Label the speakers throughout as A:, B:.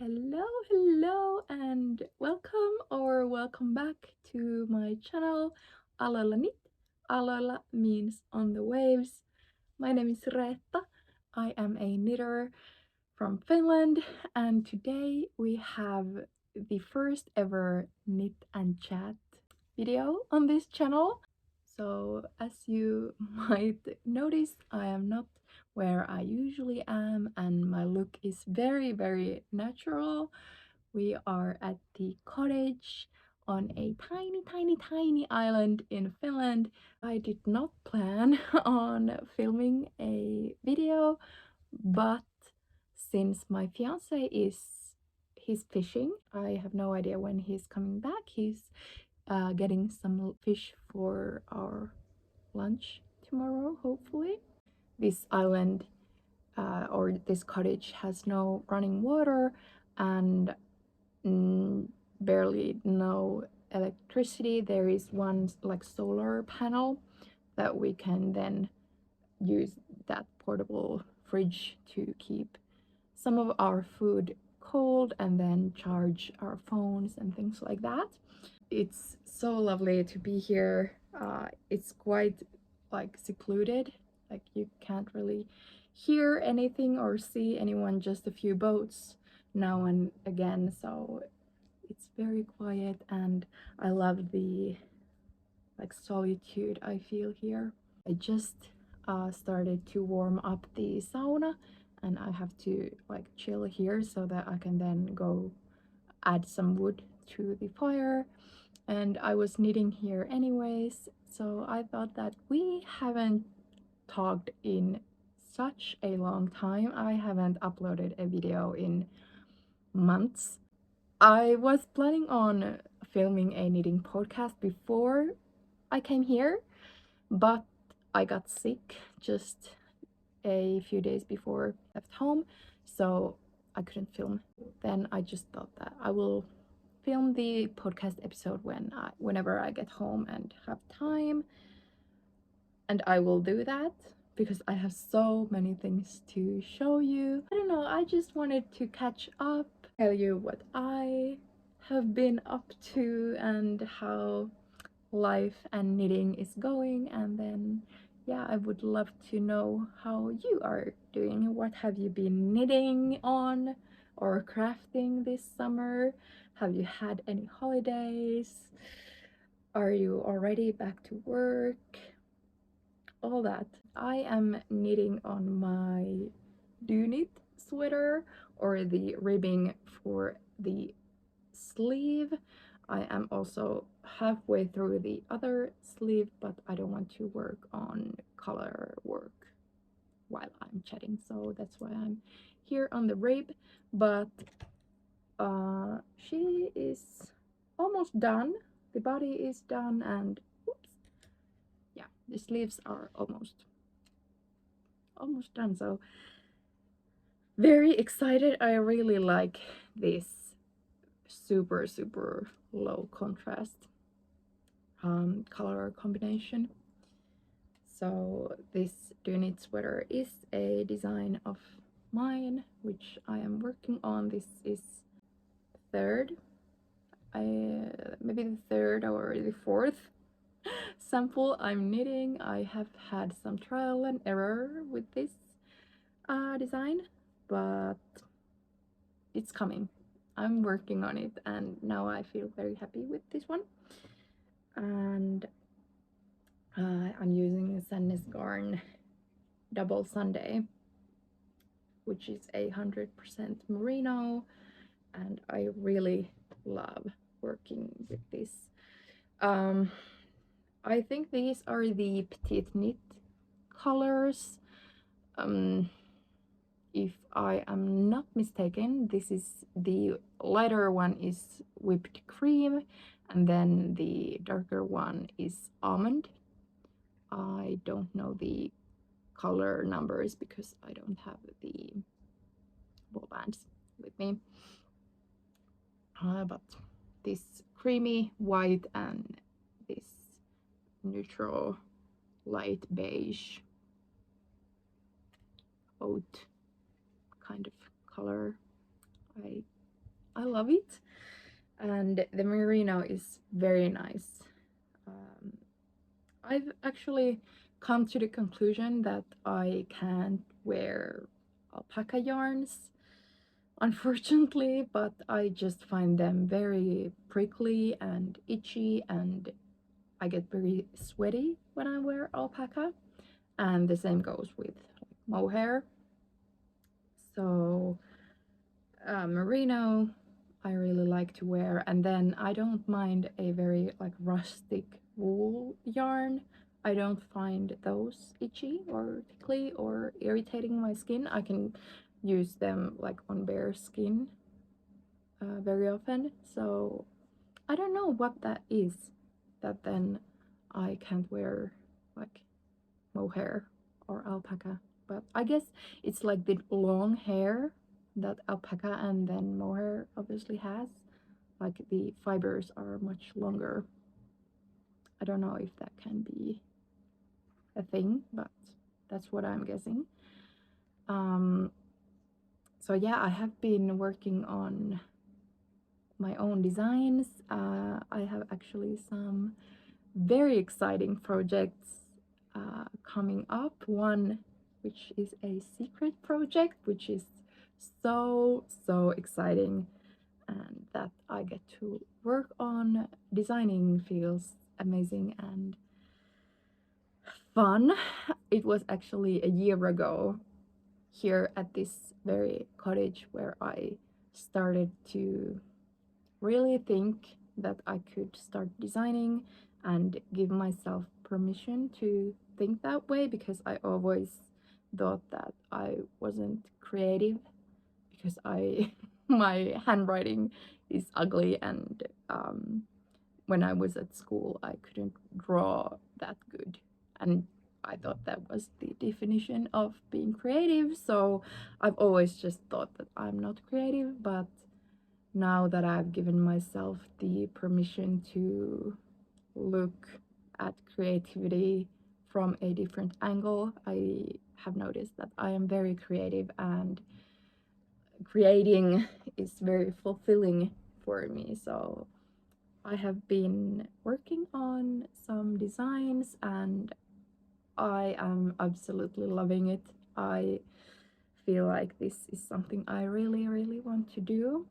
A: Hello, and welcome back to my channel. Aloilla Knit. Aloilla means on the waves. My name is Reetta. I am a knitter from Finland, and today we have the first ever knit and chat video on this channel. So, as you might notice, I am not where I usually am, and my look is very natural. We are at the cottage on a tiny island in Finland. I did not plan on filming a video, but since my fiance he's fishing, I have no idea when he's coming back. He's getting some fish for our lunch tomorrow, hopefully. This island or this cottage has no running water and barely no electricity. There is one like solar panel that we can then use that portable fridge to keep some of our food cold and then charge our phones and things like that. It's so lovely to be here. It's quite like secluded, like you can't really hear anything or see anyone, just a few boats now and again, so it's very quiet and I love the like solitude I feel here. I just started to warm up the sauna and I have to like chill here so that I can then go add some wood to the fire. And I was knitting here anyways, so I thought that we haven't talked in such a long time. I haven't uploaded a video in months. I was planning on filming a knitting podcast before I came here, but I got sick just a few days before I left home, so I couldn't film. Then I just thought that I will film the podcast episode whenever I get home and have time, and I will do that because I have so many things to show you. I don't know, I just wanted to catch up, tell you what I have been up to and how life and knitting is going, and then yeah, I would love to know how you are doing. What have you been knitting on or crafting this summer? Have you had any holidays? Are you already back to work? All that. I am knitting on my Do Knit sweater, or the ribbing for the sleeve. I am also halfway through the other sleeve, but I don't want to work on color work while I'm chatting, so that's why I'm here on the rib. But she is almost done. The body is done, and oops, yeah, the sleeves are almost done, so very excited. I really like this super low contrast color combination. So this Do Knit sweater is a design of mine, which I am working on. This is maybe the third or the fourth sample I'm knitting. I have had some trial and error with this design, but it's coming. I'm working on it, and now I feel very happy with this one. And I'm using a Sandnes Garn Double Sunday, which is 100% merino, and I really love working with this. I think these are the Petite Knit colors. If I am not mistaken, this is the lighter one is whipped cream, and then the darker one is almond. I don't know the color numbers because I don't have the ball bands with me. But this creamy white and this neutral light beige oat kind of color, I I love it. And the merino is very nice. I've actually come to the conclusion that I can't wear alpaca yarns, unfortunately, but I just find them very prickly and itchy, and I get very sweaty when I wear alpaca. And the same goes with mohair. So merino I really like to wear, and then I don't mind a very like rustic wool yarn. I don't find those itchy or tickly or irritating my skin. I can use them like on bare skin very often. So I don't know what that is that then I can't wear like mohair or alpaca, but I guess it's like the long hair that alpaca and then mohair obviously has. Like the fibers are much longer. I don't know if that can be a thing, but that's what I'm guessing. So yeah, I have been working on my own designs. I have actually some very exciting projects coming up. One which is a secret project, which is so exciting, and that I get to work on. Designing feels amazing and fun. It was actually a year ago here at this very cottage where I started to really think that I could start designing and give myself permission to think that way, because I always thought that I wasn't creative because I my handwriting is ugly, and when I was at school I couldn't draw that good, and I thought that was the definition of being creative. So I've always just thought that I'm not creative, but now that I've given myself the permission to look at creativity from a different angle, I have noticed that I am very creative, and creating is very fulfilling for me. So I have been working on some designs and I am absolutely loving it. I feel like this is something I really want to do.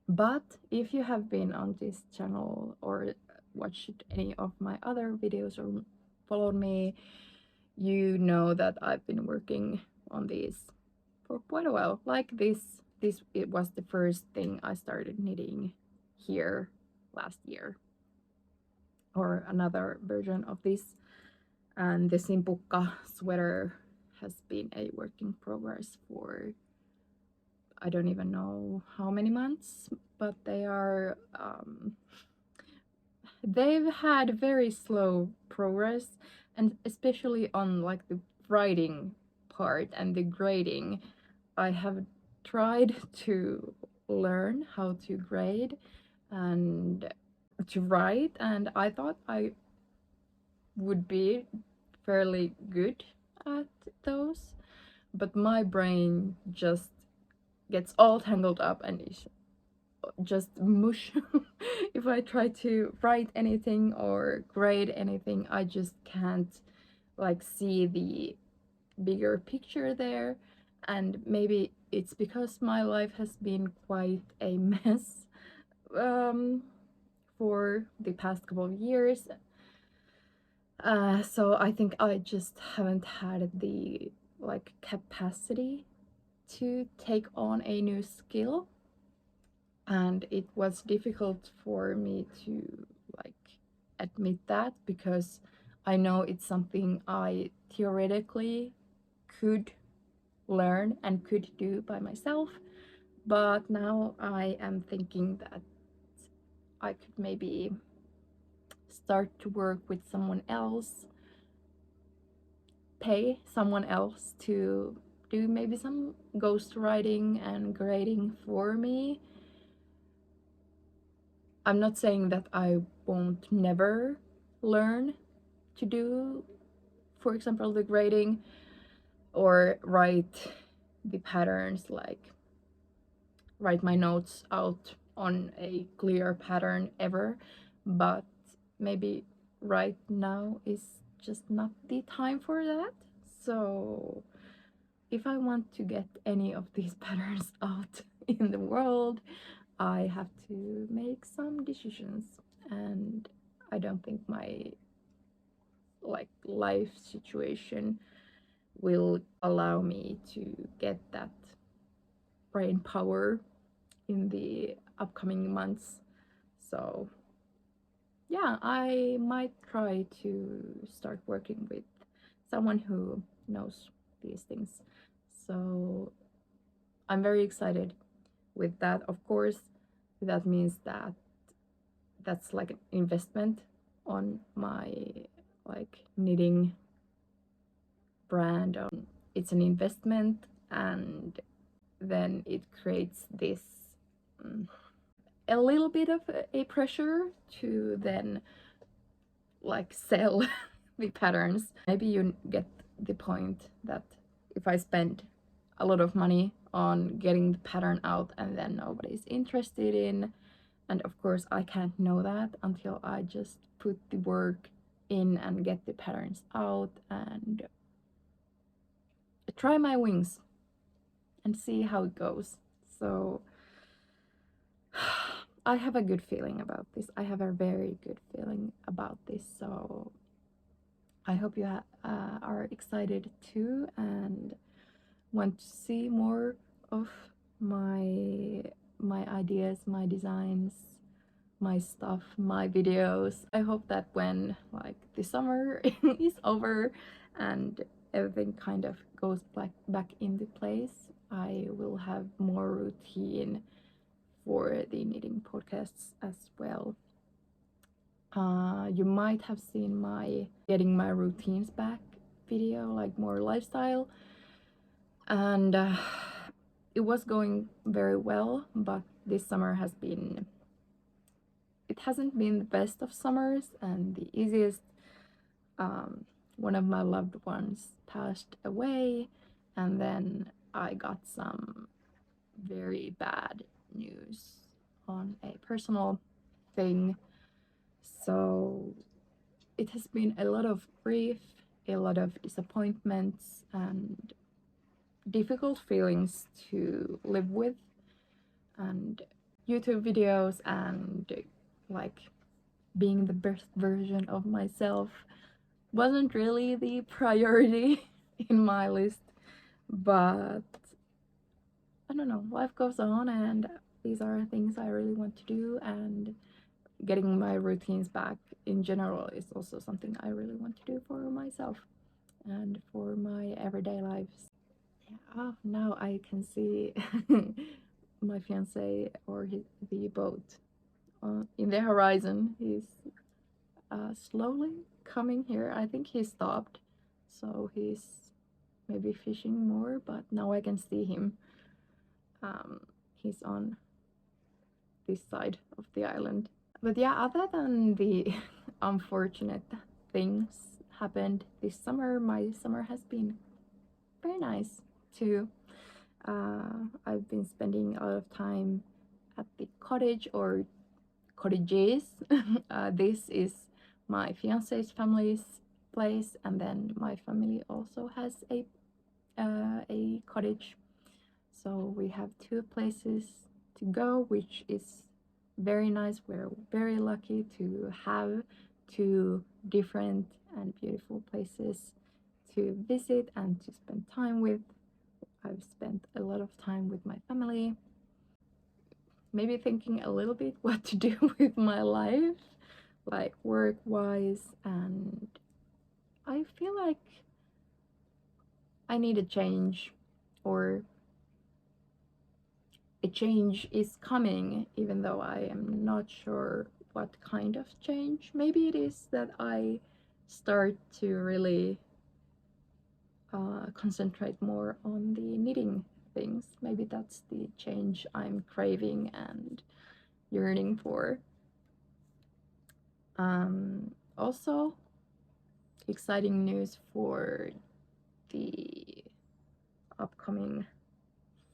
A: But if you have been on this channel or watched any of my other videos or followed me, you know that I've been working on these for quite a while. Like this it was the first thing I started knitting here last year, or another version of this. And the Simpukka sweater has been a work in progress for I don't even know how many months, but they've had very slow progress, and especially on like the writing part and the grading. I have tried to learn how to grade and to write, and I thought I would be fairly good at those, but my brain just gets all tangled up and is just mush. If I try to write anything or grade anything, I just can't like see the bigger picture there. And maybe it's because my life has been quite a mess for the past couple of years. So I think I just haven't had the like capacity to take on a new skill, and it was difficult for me to like admit that, because I know it's something I theoretically could learn and could do by myself, but now I am thinking that I could maybe start to work with someone else, pay someone else to do maybe some ghostwriting and grading for me. I'm not saying that I won't never learn to do, for example, the grading or write the patterns like write my notes out on a clear pattern ever, but maybe right now is just not the time for that. So if I want to get any of these patterns out in the world, I have to make some decisions, and I don't think my like life situation will allow me to get that brain power in the upcoming months. So yeah, I might try to start working with someone who knows these things. So I'm very excited with that. Of course, that means that that's like an investment on my like knitting brand. It's an investment, and then it creates this a little bit of a pressure to then like sell the patterns. Maybe you get the point that if I spend a lot of money on getting the pattern out and then nobody's interested in, and of course I can't know that until I just put the work in and get the patterns out and try my wings and see how it goes. So I have a good feeling about this. I have a very good feeling about this. So I hope you are excited too and want to see more of my ideas, my designs, my stuff, my videos. I hope that when like the summer is over and everything kind of goes back into place, I will have more routine for the knitting podcasts as well. You might have seen my getting my routines back video, like more lifestyle, and it was going very well, but this summer it hasn't been the best of summers and the easiest. One of my loved ones passed away, and then I got some very bad news on a personal thing. So it has been a lot of grief, a lot of disappointments, and difficult feelings to live with. And YouTube videos and like being the best version of myself wasn't really the priority in my list, but I don't know, life goes on, and these are things I really want to do, and getting my routines back in general is also something I really want to do for myself and for my everyday lives. Yeah, oh, now I can see my fiance or the boat in the horizon. He's slowly coming here. I think he stopped, so he's maybe fishing more, but now I can see him. He's on this side of the island. But yeah, other than the unfortunate things happened this summer, my summer has been very nice too. I've been spending a lot of time at the cottage or cottages. This is my fiance's family's place, and then my family also has a cottage. So we have two places to go, which is very nice. We're very lucky to have two different and beautiful places to visit and to spend time with. I've spent a lot of time with my family, maybe thinking a little bit what to do with my life, like work-wise, and I feel like I need a change, or a change is coming, even though I am not sure what kind of change. Maybe it is that I start to really concentrate more on the knitting things. Maybe that's the change I'm craving and yearning for. Also, exciting news for the upcoming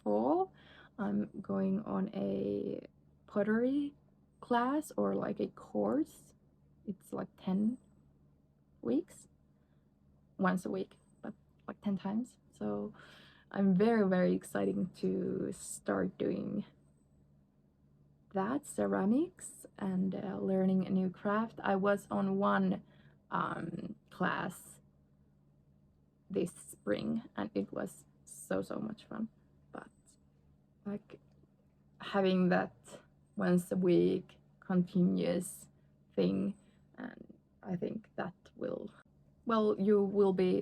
A: fall. I'm going on a pottery class or like a course. It's like 10 weeks, once a week, but like 10 times. So I'm very, very excited to start doing that, ceramics, and learning a new craft. I was on one class this spring and it was so much fun, but like having that once a week continuous thing, and I think that will, well,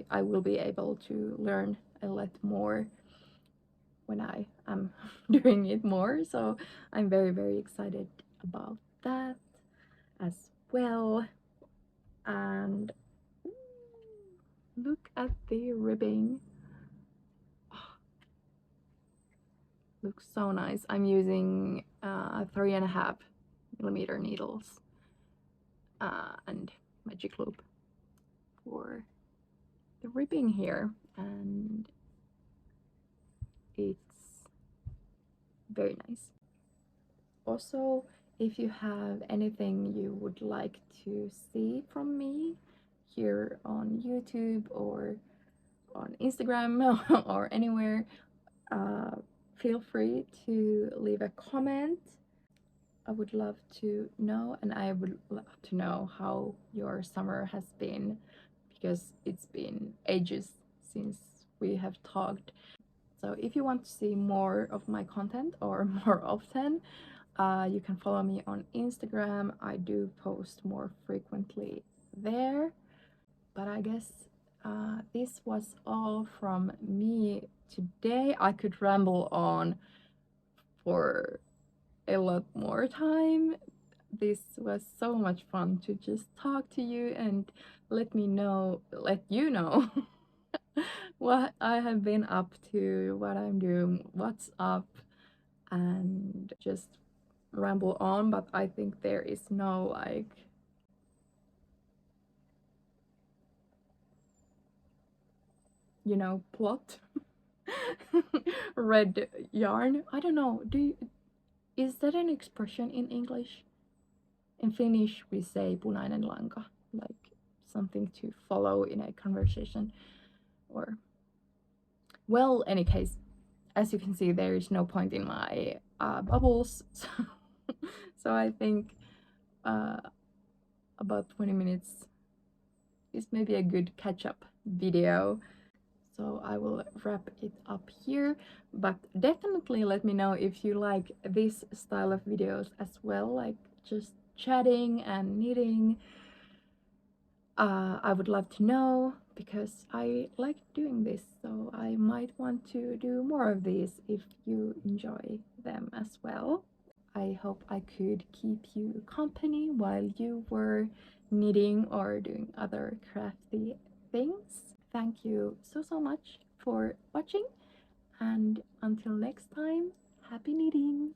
A: I will be able to learn a lot more when I am doing it more. So I'm very, very excited about that as well. And look at the ribbing. Oh, looks so nice. I'm using 3.5mm needles and magic loop for the ribbing here, and it's very nice. Also, if you have anything you would like to see from me here on YouTube or on Instagram or anywhere, feel free to leave a comment. I would love to know, and I would love to know how your summer has been, because it's been ages since we have talked. So if you want to see more of my content or more often, you can follow me on Instagram. I do post more frequently there. But I guess this was all from me today. I could ramble on for a lot more time. This was so much fun to just talk to you and let you know what I have been up to, what I'm doing, what's up, and just ramble on. But I think there is no like plot. Red yarn, I don't know, is that an expression in English? In Finnish we say punainen lanka, like something to follow in a conversation. Or, well, any case, as you can see, there is no point in my bubbles. So I think about 20 minutes is maybe a good catch-up video. So I will wrap it up here, but definitely let me know if you like this style of videos as well, like just chatting and knitting. I would love to know, because I like doing this, so I might want to do more of these if you enjoy them as well. I hope I could keep you company while you were knitting or doing other crafty things. Thank you so much for watching, and until next time, happy knitting!